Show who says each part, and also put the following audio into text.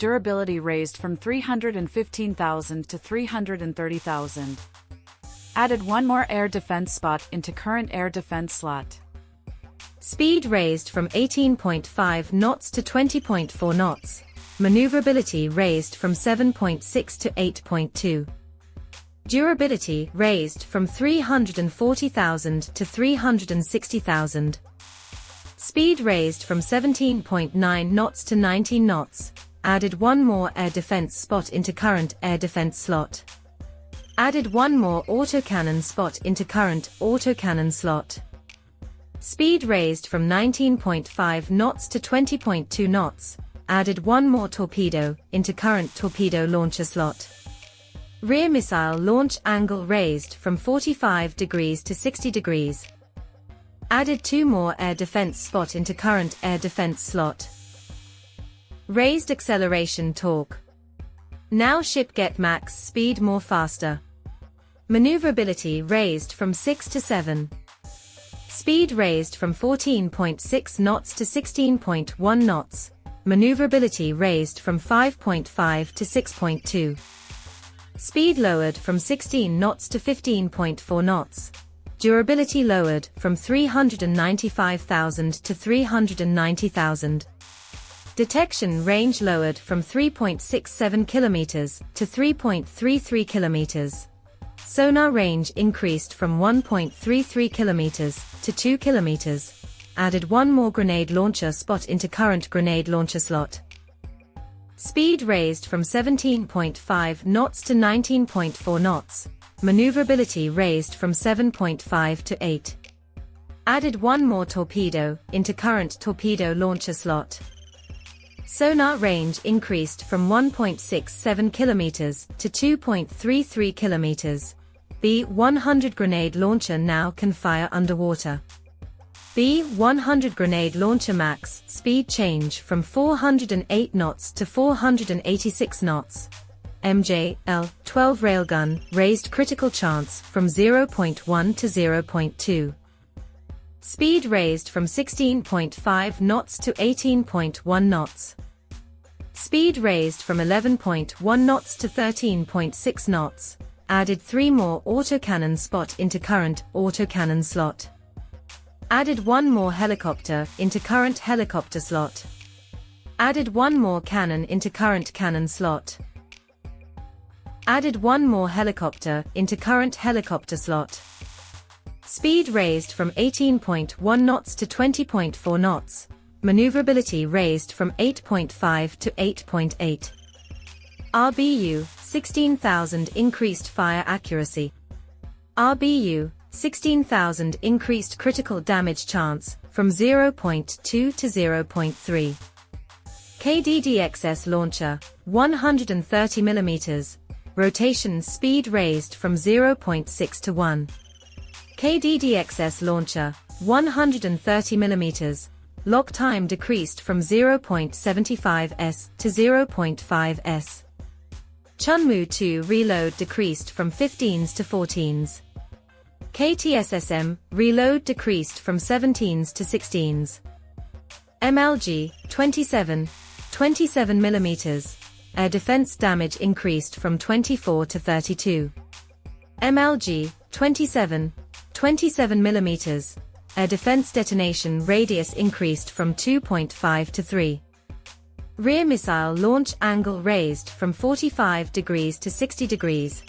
Speaker 1: durability raised from 315,000 to 330,000. Added one more air defense spot into current air defense slot.
Speaker 2: Speed raised from 18.5 knots to 20.4 knots. Maneuverability raised from 7.6 to 8.2. Durability raised from 340,000 to 360,000. Speed raised from 17.9 knots to 19 knots. Added one more air defense spot into current air defense slot. Added one more autocannon spot into current autocannon slot. Speed raised from 19.5 knots to 20.2 knots. Added one more torpedo into current torpedo launcher slot. Rear missile launch angle raised from 45 degrees to 60 degrees. Added two more air defense spot into current air defense slot. Raised acceleration torque. Now ship get max speed more faster. Maneuverability raised from 6 to 7. Speed raised from 14.6 knots to 16.1 knots. Maneuverability raised from 5.5 to 6.2. Speed lowered from 16 knots to 15.4 knots. Durability lowered from 395,000 to 390,000. Detection range lowered from 3.67 kilometers to 3.33 kilometers. Sonar range increased from 1.33 kilometers to 2 kilometers. Added one more grenade launcher spot into current grenade launcher slot. Speed raised from 17.5 knots to 19.4 knots. Maneuverability raised from 7.5 to 8. Added one more torpedo into current torpedo launcher slot. Sonar range increased from 1.67 kilometers to 2.33 kilometers. B-100 grenade launcher now can fire underwater. B-100 grenade launcher max speed change from 408 knots to 486 knots. MJ-L-12 railgun raised critical chance from 0.1 to 0.2. Speed raised from 16.5 knots to 18.1 knots. Speed raised from 11.1 knots to 13.6 knots. Added three more autocannon spot into current autocannon slot. Added one more helicopter into current helicopter slot. Added one more cannon into current cannon slot. Added one more helicopter into current helicopter slot. Speed raised from 18.1 knots to 20.4 knots. Maneuverability raised from 8.5 to 8.8. RBU 16,000 increased fire accuracy. RBU 16,000 increased critical damage chance from 0.2 to 0.3. KDDXS launcher 130 mm. Rotation speed raised from 0.6 to 1. KDDXS launcher 130 mm. Lock time decreased from 0.75 s to 0.5 s. Chunmoo 2 reload decreased from 15s to 14s. KTSSM reload decreased from 17s to 16s. MLG 27 mm. Air defense damage increased from 24 to 32. MLG 27 mm. Air defense detonation radius increased from 2.5 to 3. Rear missile launch angle raised from 45 degrees to 60 degrees.